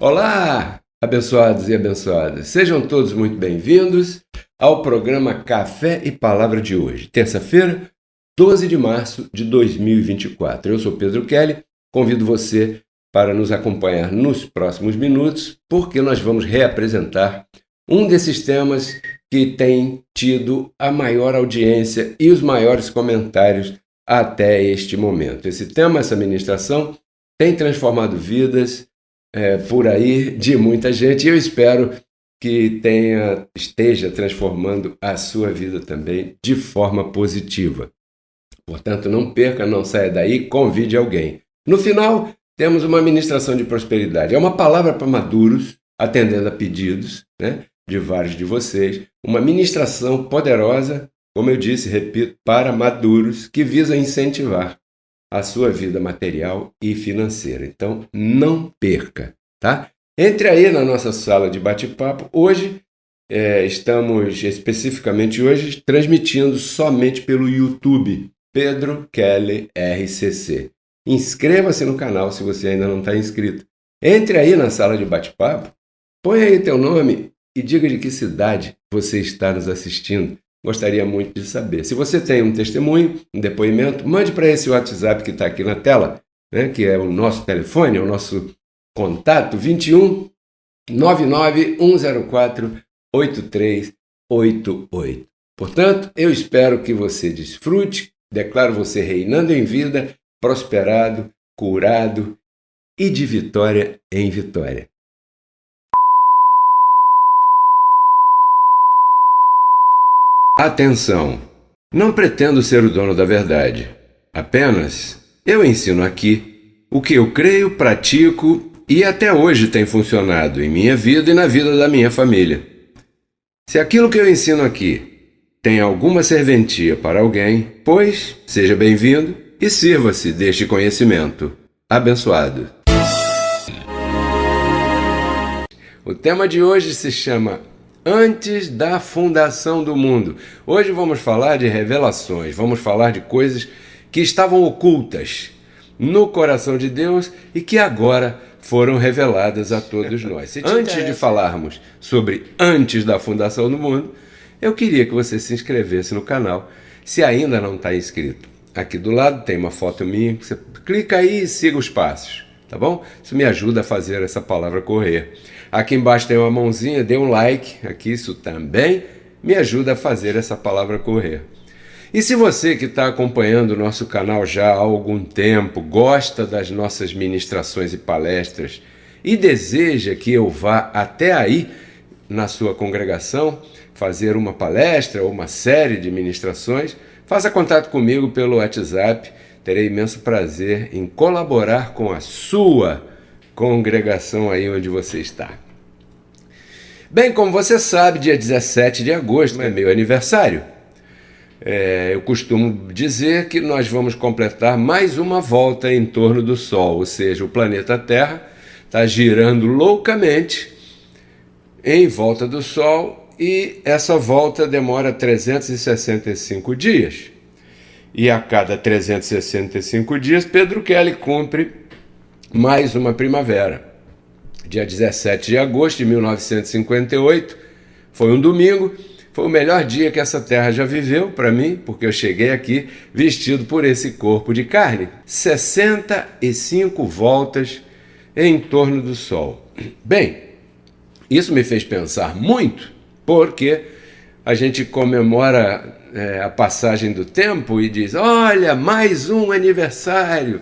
Olá, abençoados e abençoadas. Sejam todos muito bem-vindos ao programa Café e Palavra de hoje, terça-feira, 12 de março de 2024. Eu sou Pedro Kelly, convido você para nos acompanhar nos próximos minutos, porque nós vamos reapresentar um desses temas que tem tido a maior audiência e os maiores comentários até este momento. Esse tema, essa ministração, tem transformado vidas por aí de muita gente, e eu espero que esteja transformando a sua vida também de forma positiva. Portanto, não perca, não saia daí, convide alguém. No final, temos uma ministração de prosperidade. É uma palavra para maduros, atendendo a pedidos, de vários de vocês. Uma ministração poderosa, como eu disse, repito, para maduros, que visa incentivar a sua vida material e financeira. Então, não perca, tá? Entre aí na nossa sala de bate-papo. Hoje, estamos especificamente hoje transmitindo somente pelo YouTube, Pedro Kelly RCC. Inscreva-se no canal se você ainda não está inscrito. Entre aí na sala de bate-papo, põe aí teu nome e diga de que cidade você está nos assistindo. Gostaria muito de saber. Se você tem um testemunho, um depoimento, mande para esse WhatsApp que está aqui na tela, né, que é o nosso telefone, é o nosso contato, 21 99 104 8388. Portanto, eu espero que você desfrute, declaro você reinando em vida, prosperado, curado e de vitória em vitória. Atenção! Não pretendo ser o dono da verdade. Apenas eu ensino aqui o que eu creio, pratico e até hoje tem funcionado em minha vida e na vida da minha família. Se aquilo que eu ensino aqui tem alguma serventia para alguém, pois seja bem-vindo e sirva-se deste conhecimento. Abençoado! O tema de hoje se chama Antes da fundação do mundo. Hoje vamos falar de revelações, vamos falar de coisas que estavam ocultas no coração de Deus e que agora foram reveladas a todos nós. Antes de falarmos sobre antes da fundação do mundo, eu queria que você se inscrevesse no canal, se ainda não está inscrito. Aqui do lado tem uma foto minha, você clica aí e siga os passos, tá bom? Isso me ajuda a fazer essa palavra correr. Aqui embaixo tem uma mãozinha, dê um like, aqui isso também me ajuda a fazer essa palavra correr. E se você que está acompanhando o nosso canal já há algum tempo, gosta das nossas ministrações e palestras e deseja que eu vá até aí na sua congregação fazer uma palestra ou uma série de ministrações, faça contato comigo pelo WhatsApp, terei imenso prazer em colaborar com a sua congregação aí onde você está. Bem, como você sabe, dia 17 de agosto é meu aniversário. Eu costumo dizer que nós vamos completar mais uma volta em torno do Sol, ou seja, o planeta Terra está girando loucamente em volta do Sol e essa volta demora 365 dias. E a cada 365 dias, Pedro Kelly cumpre mais uma primavera. Dia 17 de agosto de 1958, foi um domingo, foi o melhor dia que essa terra já viveu para mim, porque eu cheguei aqui vestido por esse corpo de carne. 65 voltas em torno do Sol. Bem, isso me fez pensar muito, porque a gente comemora a passagem do tempo e diz, olha, mais um aniversário.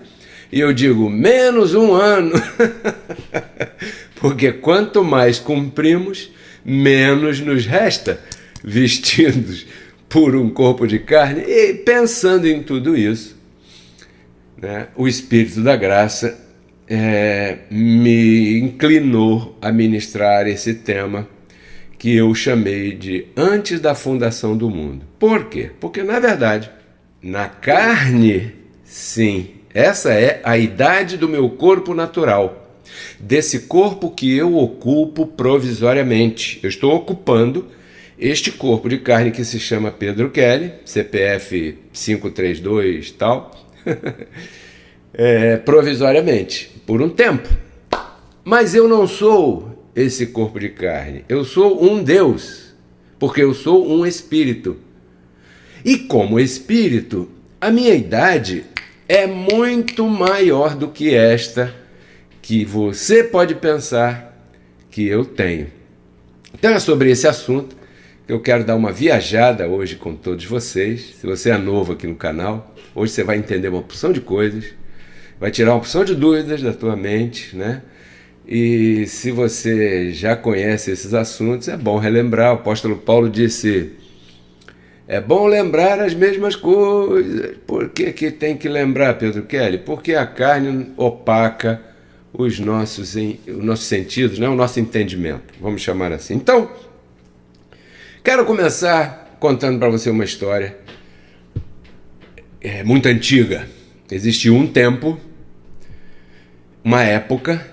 E eu digo, menos um ano, porque quanto mais cumprimos, menos nos resta, vestidos por um corpo de carne. E pensando em tudo isso, né, o Espírito da Graça me inclinou a ministrar esse tema que eu chamei de Antes da Fundação do Mundo. Por quê? Porque, na verdade, na carne, sim, essa é a idade do meu corpo natural, desse corpo que eu ocupo provisoriamente. Eu estou ocupando este corpo de carne que se chama Pedro Kelly, CPF 532 tal, provisoriamente, por um tempo. Mas eu não sou esse corpo de carne, eu sou um Deus, porque eu sou um espírito. E como espírito, a minha idade é muito maior do que esta que você pode pensar que eu tenho. Então é sobre esse assunto que eu quero dar uma viajada hoje com todos vocês. Se você é novo aqui no canal, hoje você vai entender uma porção de coisas, vai tirar uma porção de dúvidas da tua mente, né? E se você já conhece esses assuntos, é bom relembrar. O apóstolo Paulo disse, é bom lembrar as mesmas coisas. Por que tem que lembrar, Pedro Kelly? Porque a carne opaca os nossos sentidos, né? O nosso entendimento, vamos chamar assim. Então, quero começar contando para você uma história muito antiga. Existiu um tempo, uma época,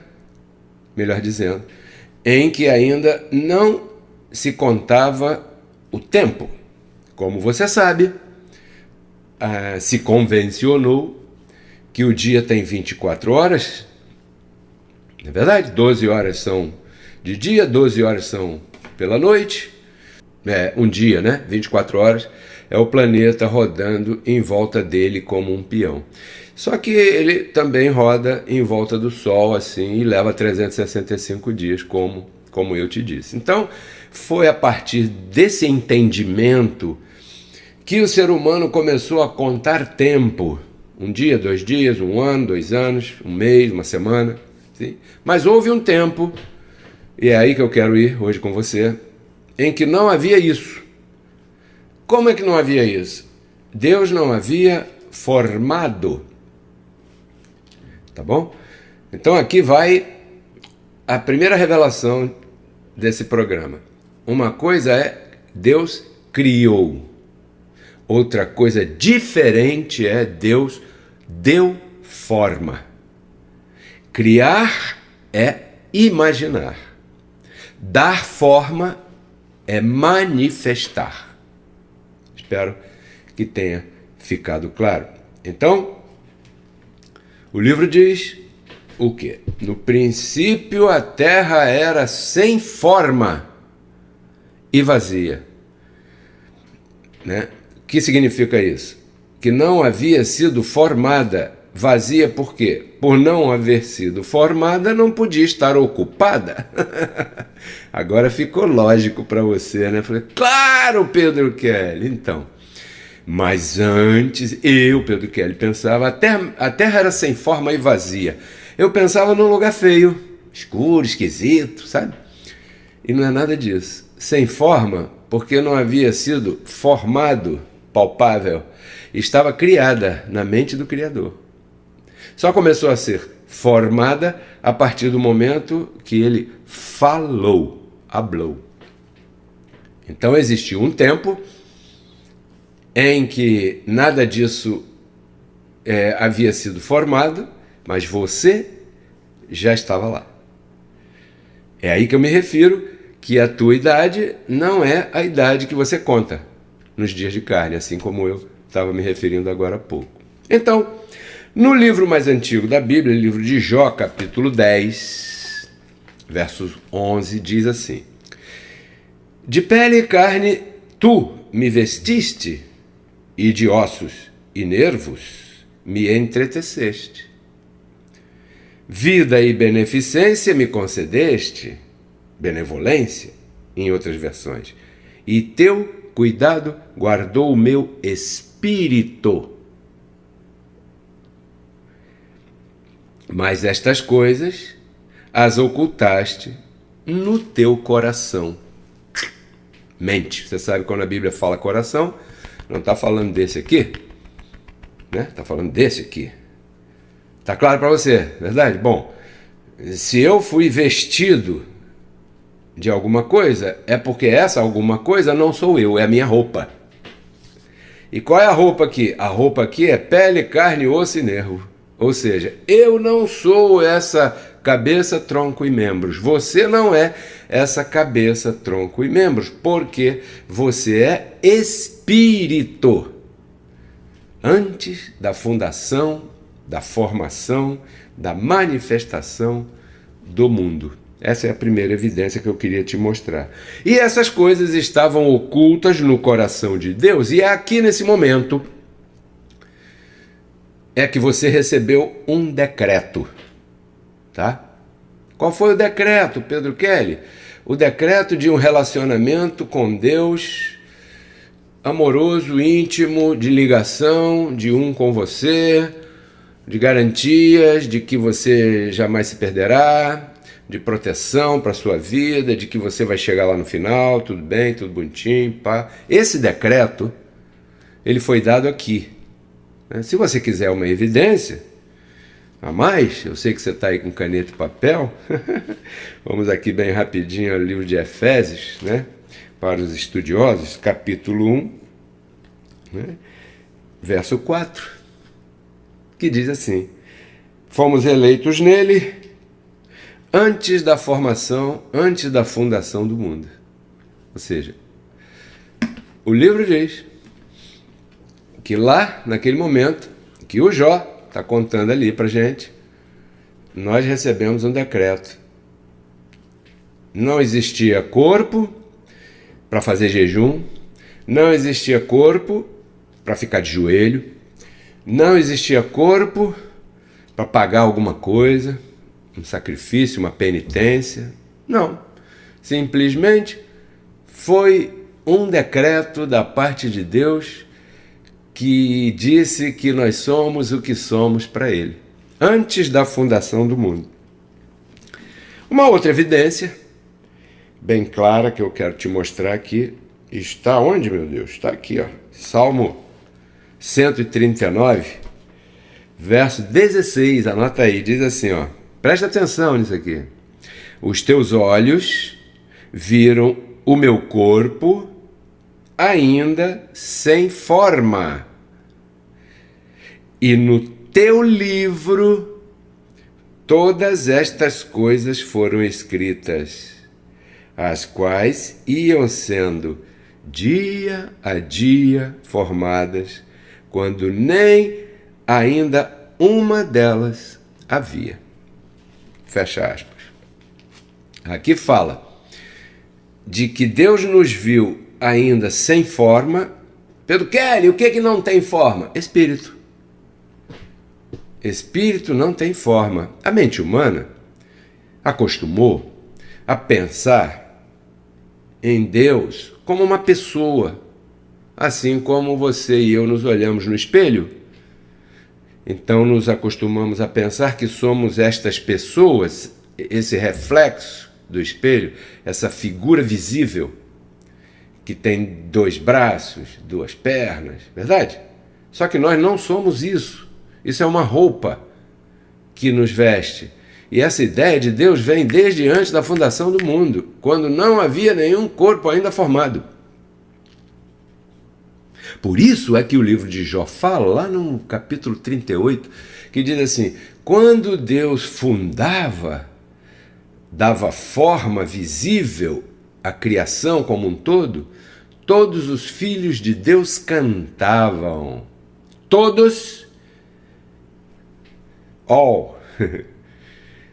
melhor dizendo, em que ainda não se contava o tempo. Como você sabe, se convencionou que o dia tem 24 horas, não é verdade? 12 horas são de dia, 12 horas são pela noite. Um dia, né? 24 horas é o planeta rodando em volta dele como um peão. Só que ele também roda em volta do Sol assim e leva 365 dias, como eu te disse. Então, foi a partir desse entendimento que o ser humano começou a contar tempo. Um dia, 2 dias, 1 ano, 2 anos, 1 mês, 1 semana. Sim? Mas houve um tempo, e é aí que eu quero ir hoje com você, em que não havia isso. Como é que não havia isso? Deus não havia formado. Tá bom? Então aqui vai a primeira revelação desse programa. Uma coisa é Deus criou. Outra coisa diferente é Deus deu forma. Criar é imaginar. Dar forma é manifestar. Espero que tenha ficado claro. Então, o livro diz o quê? No princípio a terra era sem forma e vazia. Né? O que significa isso? Que não havia sido formada. Vazia por quê? Por não haver sido formada, não podia estar ocupada. Agora ficou lógico para você, né? Falei, claro, Pedro Kelly, então. Mas antes, eu, Pedro Kelly, pensava, a terra era sem forma e vazia. Eu pensava num lugar feio, escuro, esquisito, sabe? E não é nada disso. Sem forma, porque não havia sido formado, palpável. Estava criada na mente do Criador. Só começou a ser formada a partir do momento que ele falou, hablou. Então existiu um tempo em que nada disso havia sido formado, mas você já estava lá. É aí que eu me refiro que a tua idade não é a idade que você conta nos dias de carne, assim como eu estava me referindo agora há pouco. Então, no livro mais antigo da Bíblia, livro de Jó, capítulo 10, versos 11, diz assim: de pele e carne tu me vestiste, e de ossos e nervos me entreteceste. Vida e beneficência me concedeste, benevolência, em outras versões, e teu cuidado guardou o meu espírito. Mas estas coisas as ocultaste no teu coração. Mente. Você sabe quando a Bíblia fala coração, não está falando desse aqui, né? Está falando desse aqui. Está claro para você, verdade? Bom, se eu fui vestido de alguma coisa, é porque essa alguma coisa não sou eu, é a minha roupa. E qual é a roupa aqui? A roupa aqui é pele, carne, osso e nervo. Ou seja, eu não sou essa cabeça, tronco e membros. Você não é essa cabeça, tronco e membros, porque você é espírito. Antes da fundação, da formação, da manifestação do mundo. Essa é a primeira evidência que eu queria te mostrar. E essas coisas estavam ocultas no coração de Deus, e é aqui nesse momento é que você recebeu um decreto, tá? Qual foi o decreto, Pedro Kelly? O decreto de um relacionamento com Deus, amoroso, íntimo, de ligação, de um com você, de garantias, de que você jamais se perderá, de proteção para a sua vida, de que você vai chegar lá no final, tudo bem, tudo bonitinho, pá. Esse decreto, ele foi dado aqui. Se você quiser uma evidência a mais, eu sei que você está aí com caneta e papel, vamos aqui bem rapidinho ao livro de Efésios, né? Para os estudiosos, capítulo 1, né? Verso 4, que diz assim: fomos eleitos nele antes da formação, antes da fundação do mundo. Ou seja, o livro diz que lá, naquele momento, que o Jó está contando ali para gente, nós recebemos um decreto. Não existia corpo para fazer jejum, não existia corpo para ficar de joelho, não existia corpo para pagar alguma coisa, um sacrifício, uma penitência. Não. Simplesmente foi um decreto da parte de Deus que disse que nós somos o que somos para Ele, antes da fundação do mundo. Uma outra evidência, bem clara, que eu quero te mostrar aqui, está onde, meu Deus? Está aqui, ó. Salmo 139, verso 16, anota aí, diz assim, ó, presta atenção nisso aqui. Os teus olhos viram o meu corpo ainda sem forma, e no teu livro todas estas coisas foram escritas, as quais iam sendo dia a dia formadas, quando nem ainda uma delas havia. Fecha aspas. Aqui fala de que Deus nos viu ainda sem forma. Pedro Kelly, o que não tem forma? Espírito. Espírito não tem forma. A mente humana acostumou a pensar em Deus como uma pessoa, assim como você e eu nos olhamos no espelho. Então nos acostumamos a pensar que somos estas pessoas, esse reflexo do espelho, essa figura visível que tem 2 braços, 2 pernas, verdade? Só que nós não somos isso. Isso é uma roupa que nos veste. E essa ideia de Deus vem desde antes da fundação do mundo, quando não havia nenhum corpo ainda formado. Por isso é que o livro de Jó fala, lá no capítulo 38, que diz assim, quando Deus fundava, dava forma visível à criação como um todo, todos os filhos de Deus cantavam. Todos, all,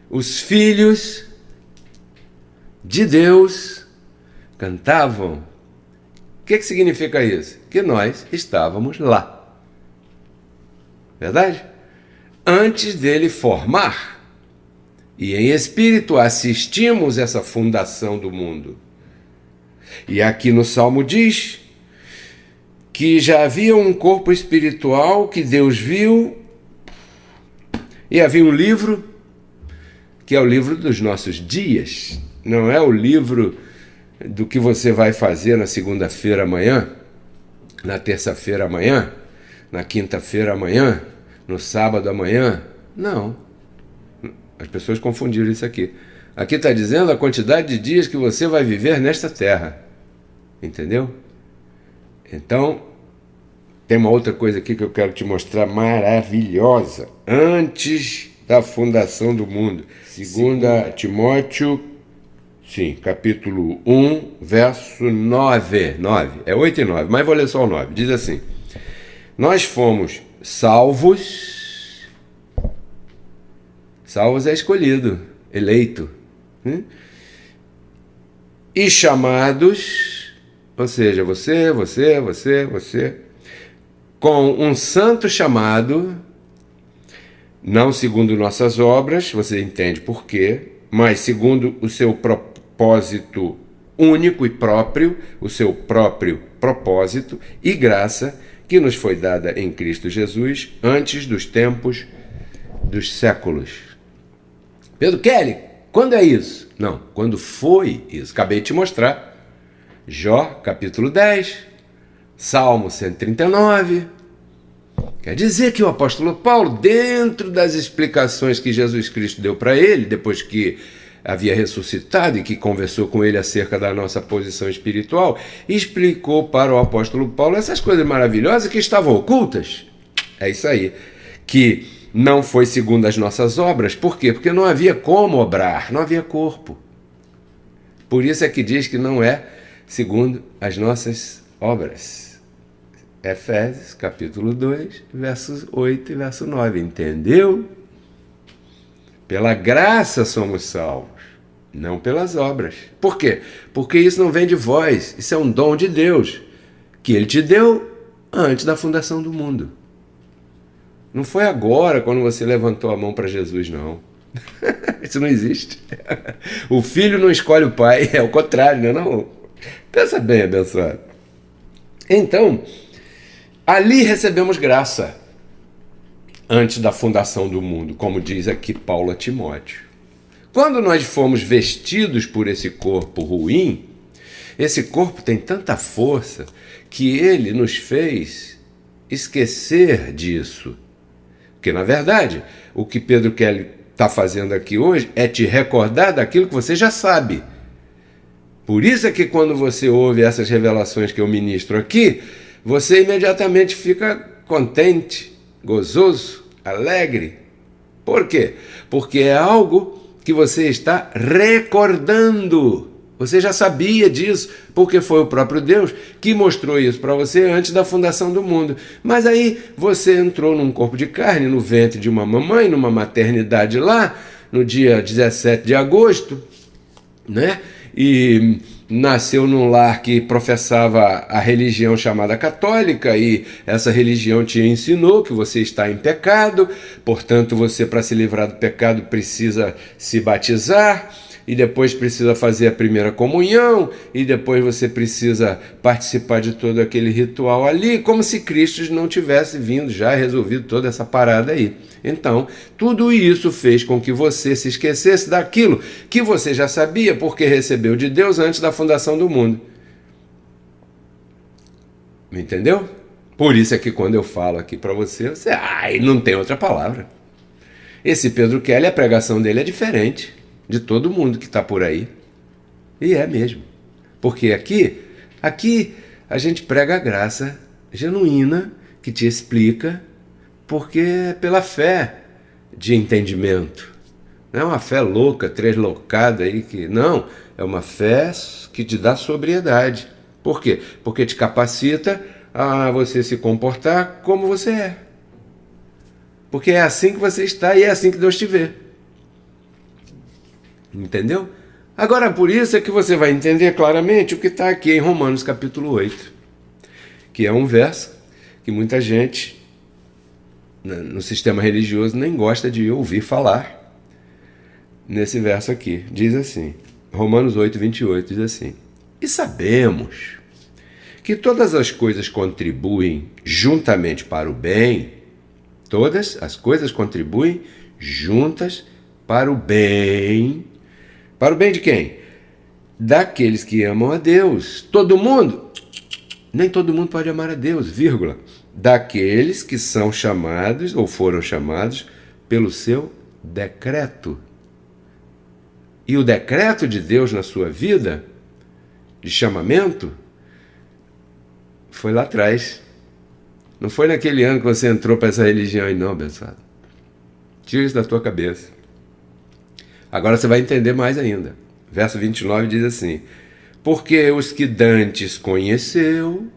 os filhos de Deus cantavam. O que significa isso? Que nós estávamos lá. Verdade? Antes dele formar. E em espírito assistimos essa fundação do mundo. E aqui no Salmo diz que já havia um corpo espiritual que Deus viu, e havia um livro, que é o livro dos nossos dias. Não é o livro do que você vai fazer na segunda-feira amanhã, na terça-feira amanhã, na quinta-feira amanhã, no sábado amanhã. Não. As pessoas confundiram isso aqui. Aqui está dizendo a quantidade de dias que você vai viver nesta terra. Entendeu? Então, tem uma outra coisa aqui que eu quero te mostrar maravilhosa. Antes da fundação do mundo. 2 Timóteo, sim, capítulo 1, verso 9. É 8 e 9, mas vou ler só o 9. Diz assim, nós fomos salvos. Salvos é escolhido, eleito. E chamados, ou seja, você, com um santo chamado, não segundo nossas obras, você entende por quê, mas segundo o seu propósito único e próprio, o seu próprio propósito e graça que nos foi dada em Cristo Jesus antes dos tempos dos séculos. Pedro Kelly, quando é isso? Não, quando foi isso? Acabei de te mostrar. Jó, capítulo 10, Salmo 139. Quer dizer que o apóstolo Paulo, dentro das explicações que Jesus Cristo deu para ele, depois que havia ressuscitado e que conversou com ele acerca da nossa posição espiritual, explicou para o apóstolo Paulo essas coisas maravilhosas que estavam ocultas. É isso aí. Que não foi segundo as nossas obras. Por quê? Porque não havia como obrar, não havia corpo. Por isso é que diz que não é segundo as nossas obras. Efésios, capítulo 2, versos 8 e verso 9. Entendeu? Pela graça somos salvos, não pelas obras. Por quê? Porque isso não vem de vós, isso é um dom de Deus, que Ele te deu antes da fundação do mundo. Não foi agora, quando você levantou a mão para Jesus, não. Isso não existe. O filho não escolhe o pai, é o contrário, não. Pensa bem, abençoado. Então, ali recebemos graça, antes da fundação do mundo, como diz aqui Paulo a Timóteo. Quando nós fomos vestidos por esse corpo ruim, esse corpo tem tanta força que ele nos fez esquecer disso. Porque, na verdade, o que Pedro Kelly está fazendo aqui hoje é te recordar daquilo que você já sabe. Por isso é que quando você ouve essas revelações que eu ministro aqui, você imediatamente fica contente, gozoso, alegre. Por quê? Porque é algo que você está recordando. Você já sabia disso, porque foi o próprio Deus que mostrou isso para você antes da fundação do mundo. Mas aí você entrou num corpo de carne, no ventre de uma mamãe, numa maternidade lá, no dia 17 de agosto, né? E nasceu num lar que professava a religião chamada católica, e essa religião te ensinou que você está em pecado, portanto você, para se livrar do pecado, precisa se batizar, e depois precisa fazer a primeira comunhão, e depois você precisa participar de todo aquele ritual ali, como se Cristo não tivesse vindo já resolvido toda essa parada aí. Então, tudo isso fez com que você se esquecesse daquilo que você já sabia, porque recebeu de Deus antes da fundação do mundo. Entendeu? Por isso é que quando eu falo aqui para você, você, não tem outra palavra. Esse Pedro Kelly, a pregação dele é diferente de todo mundo que está por aí. E é mesmo. Porque aqui a gente prega a graça genuína que te explica, porque é pela fé de entendimento. Não é uma fé louca, treslocada aí, que não, é uma fé que te dá sobriedade. Por quê? Porque te capacita a você se comportar como você é. Porque é assim que você está e é assim que Deus te vê. Entendeu? Agora, por isso é que você vai entender claramente o que está aqui em Romanos capítulo 8, que é um verso que muita gente no sistema religioso nem gosta de ouvir falar. Nesse verso aqui, diz assim, Romanos 8, 28, diz assim: e sabemos que todas as coisas contribuem juntamente para o bem, todas as coisas contribuem juntas para o bem. Para o bem de quem? Daqueles que amam a Deus. Todo mundo? Nem todo mundo pode amar a Deus, vírgula. Daqueles que são chamados ou foram chamados pelo seu decreto. E o decreto de Deus na sua vida, de chamamento, foi lá atrás. Não foi naquele ano que você entrou para essa religião aí, não, abençoado. Tira isso da tua cabeça. Agora você vai entender mais ainda. Verso 29 diz assim: porque os que dantes conheceu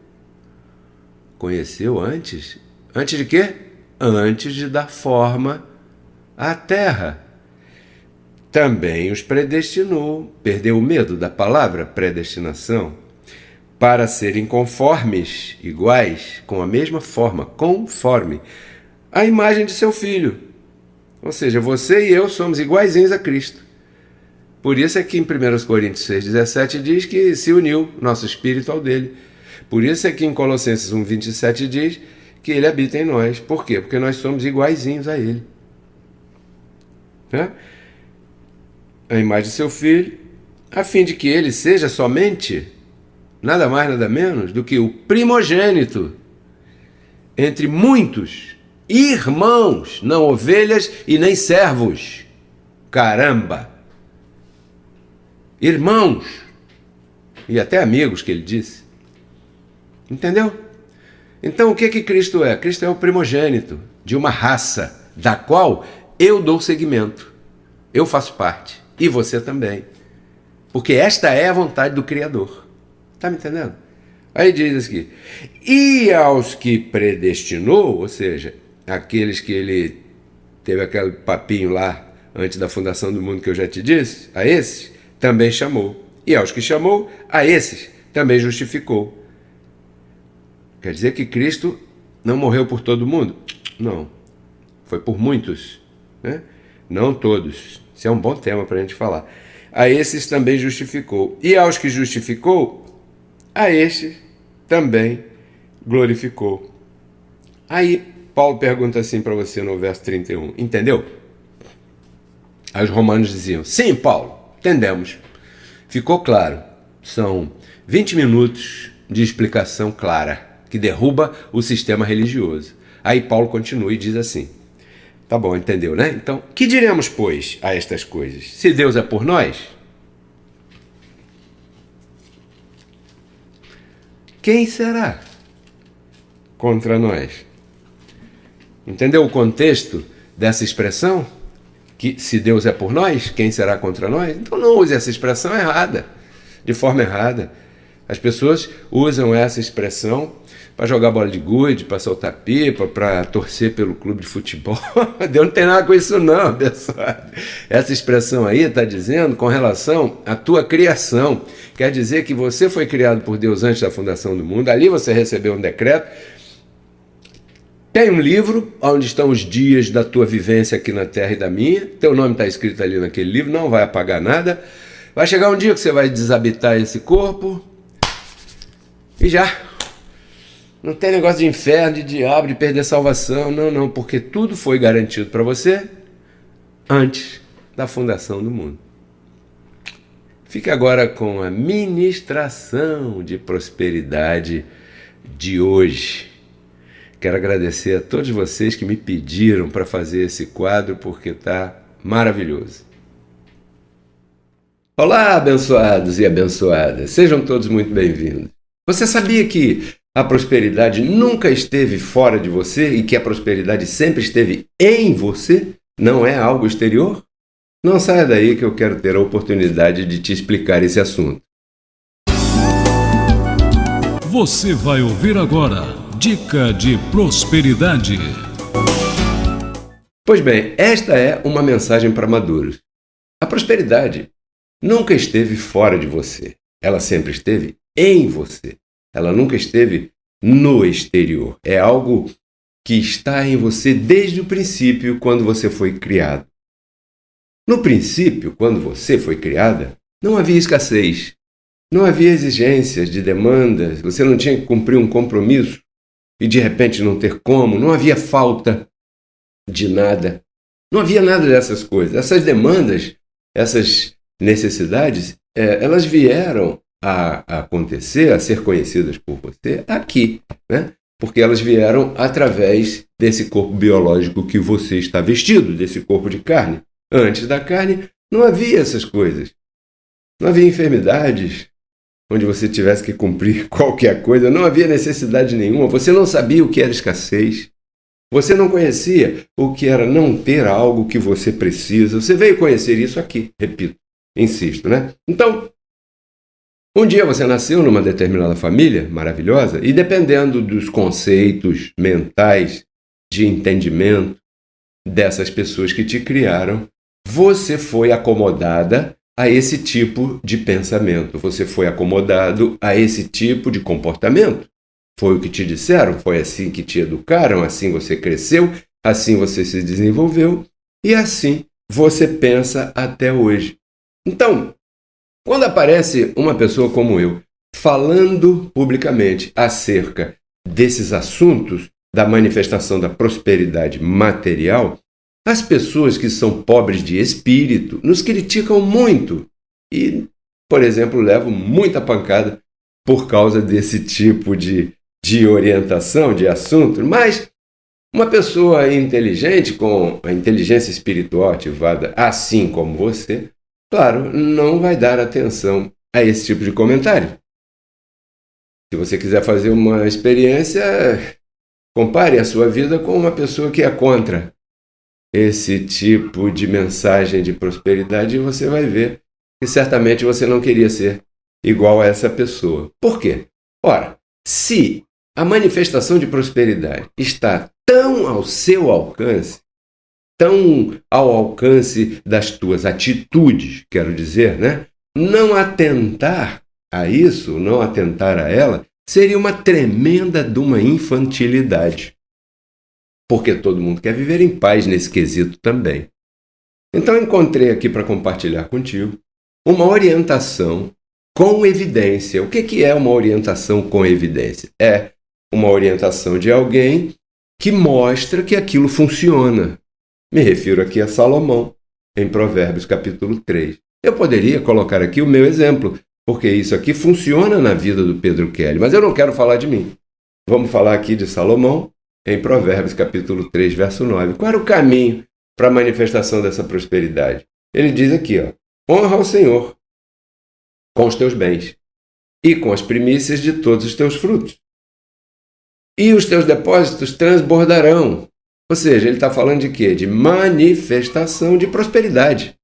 antes? Antes de quê? Antes de dar forma à terra. Também os predestinou. Perdeu o medo da palavra predestinação? Para serem conformes, iguais, com a mesma forma, conforme a imagem de seu filho. Ou seja, você e eu somos iguaizinhos a Cristo. Por isso é que em 1 Coríntios 6,17 diz que se uniu nosso espírito ao dele. Por isso é que em Colossenses 1,27 diz que ele habita em nós. Por quê? Porque nós somos iguaizinhos a ele. A imagem de seu filho, a fim de que ele seja somente, nada mais, nada menos, do que o primogênito entre muitos irmãos, não ovelhas e nem servos. Caramba! Irmãos! E até amigos, que ele disse. Entendeu? Então o que Cristo é? Cristo é o primogênito de uma raça, da qual eu dou seguimento. Eu faço parte. E você também. Porque esta é a vontade do Criador. Está me entendendo? Aí diz aqui: e aos que predestinou, ou seja, aqueles que ele teve aquele papinho lá antes da fundação do mundo que eu já te disse, a esses também chamou. E aos que chamou, a esses também justificou. Quer dizer que Cristo não morreu por todo mundo? Não. Foi por muitos, né? Não todos. Isso é um bom tema para a gente falar. A esses também justificou. E aos que justificou, a estes também glorificou. Aí Paulo pergunta assim para você no verso 31. Entendeu? Aí os romanos diziam: sim, Paulo, entendemos. Ficou claro. São 20 minutos de explicação clara que derruba o sistema religioso. Aí Paulo continua e diz assim: tá bom, entendeu, né? Então, que diremos, pois, a estas coisas? Se Deus é por nós, quem será contra nós? Entendeu o contexto dessa expressão? Que se Deus é por nós, quem será contra nós? Então não use essa expressão errada, de forma errada. As pessoas usam essa expressão para jogar bola de gude, para soltar pipa, para torcer pelo clube de futebol. Deus não tem nada com isso não, pessoal. Essa expressão aí está dizendo com relação à tua criação. Quer dizer que você foi criado por Deus antes da fundação do mundo, ali você recebeu um decreto. Tem um livro onde estão os dias da tua vivência aqui na terra e da minha. Teu nome está escrito ali naquele livro, não vai apagar nada. Vai chegar um dia que você vai desabitar esse corpo e já. Não tem negócio de inferno, de diabo, de perder salvação. Não, não, porque tudo foi garantido para você antes da fundação do mundo. Fique agora com a ministração de prosperidade de hoje. Quero agradecer a todos vocês que me pediram para fazer esse quadro, porque está maravilhoso. Olá, abençoados e abençoadas. Sejam todos muito bem-vindos. Você sabia que a prosperidade nunca esteve fora de você e que a prosperidade sempre esteve em você? Não é algo exterior? Não saia daí que eu quero ter a oportunidade de te explicar esse assunto. Você vai ouvir agora Dica de Prosperidade. Pois bem, esta é uma mensagem para maduros. A prosperidade nunca esteve fora de você. Ela sempre esteve em você. Ela nunca esteve no exterior. É algo que está em você desde o princípio, quando você foi criado. No princípio, quando você foi criada, não havia escassez. Não havia exigências de demandas. Você não tinha que cumprir um compromisso e de repente não ter como. Não havia falta de nada. Não havia nada dessas coisas. Essas demandas, essas necessidades, elas vieram a acontecer, a ser conhecidas por você aqui, né? Porque elas vieram através desse corpo biológico que você está vestido, desse corpo de carne. Antes da carne, não havia essas coisas. Não havia enfermidades onde você tivesse que cumprir qualquer coisa. Não havia necessidade nenhuma. Você não sabia o que era escassez. Você não conhecia o que era não ter algo que você precisa. Você veio conhecer isso aqui, repito, insisto, né? Então, um dia você nasceu numa determinada família maravilhosa e dependendo dos conceitos mentais de entendimento dessas pessoas que te criaram, você foi acomodada a esse tipo de pensamento. Você foi acomodado a esse tipo de comportamento. Foi o que te disseram, foi assim que te educaram, assim você cresceu, assim você se desenvolveu e assim você pensa até hoje. Então, quando aparece uma pessoa como eu falando publicamente acerca desses assuntos da manifestação da prosperidade material, as pessoas que são pobres de espírito nos criticam muito e, por exemplo, levam muita pancada por causa desse tipo de orientação, de assunto. Mas uma pessoa inteligente, com a inteligência espiritual ativada, assim como você, claro, não vai dar atenção a esse tipo de comentário. Se você quiser fazer uma experiência, compare a sua vida com uma pessoa que é contra esse tipo de mensagem de prosperidade e você vai ver que certamente você não queria ser igual a essa pessoa. Por quê? Ora, se a manifestação de prosperidade está tão ao seu alcance, tão ao alcance das tuas atitudes, quero dizer, né? Não atentar a isso, não atentar a ela, seria uma tremenda de uma infantilidade. Porque todo mundo quer viver em paz nesse quesito também. Então encontrei aqui para compartilhar contigo uma orientação com evidência. O que é uma orientação com evidência? É uma orientação de alguém que mostra que aquilo funciona. Me refiro aqui a Salomão, em Provérbios capítulo 3. Eu poderia colocar aqui o meu exemplo, porque isso aqui funciona na vida do Pedro Kelly, mas eu não quero falar de mim. Vamos falar aqui de Salomão, em Provérbios capítulo 3, verso 9. Qual era o caminho para a manifestação dessa prosperidade? Ele diz aqui, ó, honra ao Senhor com os teus bens e com as primícias de todos os teus frutos. E os teus depósitos transbordarão. Ou seja, ele está falando de quê? De manifestação de prosperidade,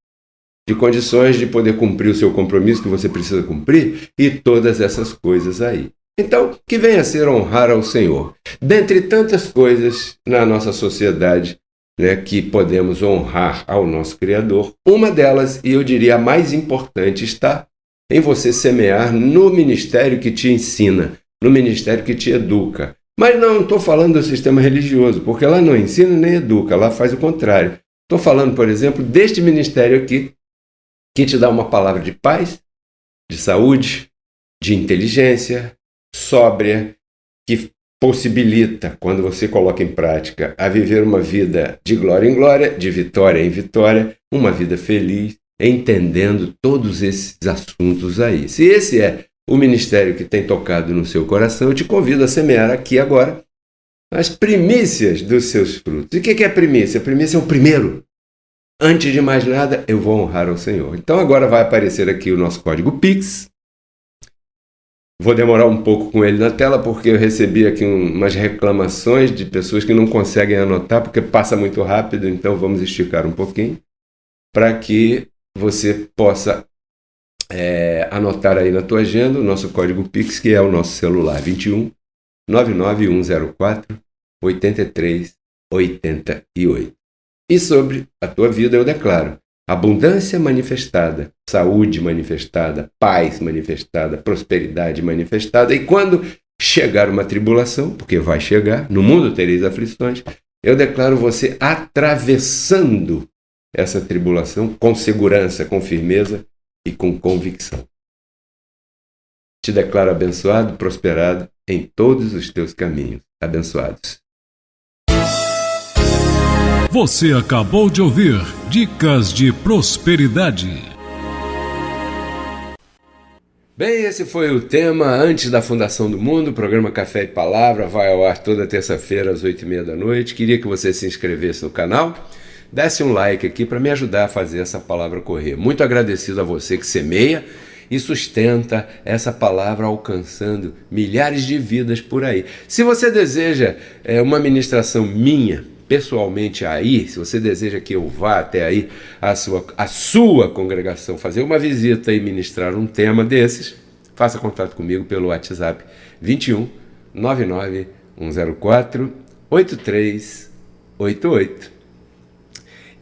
de condições de poder cumprir o seu compromisso que você precisa cumprir e todas essas coisas aí. Então, que venha a ser honrar ao Senhor. Dentre tantas coisas na nossa sociedade, né, que podemos honrar ao nosso Criador, uma delas, e eu diria a mais importante, está em você semear no ministério que te ensina, no ministério que te educa. Mas não estou falando do sistema religioso, porque lá não ensina nem educa, lá faz o contrário. Estou falando, por exemplo, deste ministério aqui, que te dá uma palavra de paz, de saúde, de inteligência, sóbria, que possibilita, quando você coloca em prática, a viver uma vida de glória em glória, de vitória em vitória, uma vida feliz, entendendo todos esses assuntos aí. Se esse é o ministério que tem tocado no seu coração, eu te convido a semear aqui agora as primícias dos seus frutos. E o que é primícia? A primícia é o primeiro. Antes de mais nada, eu vou honrar ao Senhor. Então agora vai aparecer aqui o nosso código Pix. Vou demorar um pouco com ele na tela, porque eu recebi aqui umas reclamações de pessoas que não conseguem anotar, porque passa muito rápido, então vamos esticar um pouquinho, para que você possa anotar aí na tua agenda o nosso código Pix, que é o nosso celular, 21 99104 8388. E sobre a tua vida eu declaro abundância manifestada, saúde manifestada, paz manifestada, prosperidade manifestada. E quando chegar uma tribulação, porque vai chegar, no mundo tereis aflições, eu declaro você atravessando essa tribulação com segurança, com firmeza e com convicção. Te declaro abençoado, prosperado em todos os teus caminhos. Abençoados. Você acabou de ouvir Dicas de Prosperidade. Bem, esse foi o tema antes da fundação do mundo. O programa Café e Palavra vai ao ar toda terça-feira às 8h30 da noite. Queria que você se inscrevesse no canal, desse um like aqui para me ajudar a fazer essa palavra correr. Muito agradecido a você que semeia e sustenta essa palavra alcançando milhares de vidas por aí. Se você deseja uma ministração minha, pessoalmente aí, se você deseja que eu vá até aí a sua congregação, fazer uma visita e ministrar um tema desses, faça contato comigo pelo WhatsApp 21 99 104 8388.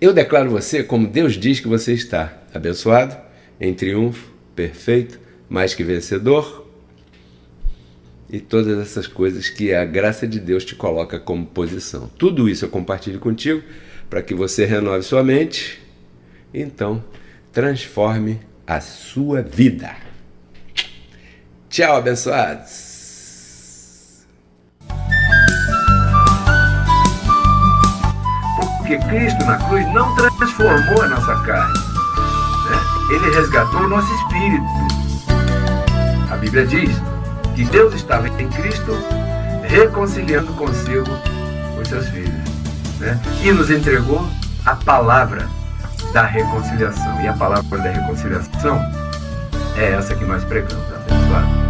Eu declaro você como Deus diz que você está, abençoado, em triunfo, perfeito, mais que vencedor, e todas essas coisas que a graça de Deus te coloca como posição. Tudo isso eu compartilho contigo para que você renove sua mente, então transforme a sua vida. Tchau, abençoados! Porque Cristo na cruz não transformou a nossa carne, né? Ele resgatou o nosso espírito. A Bíblia diz que Deus estava em Cristo reconciliando consigo os seus filhos, né? E nos entregou a palavra da reconciliação. E a palavra da reconciliação é essa que nós pregamos, abençoado.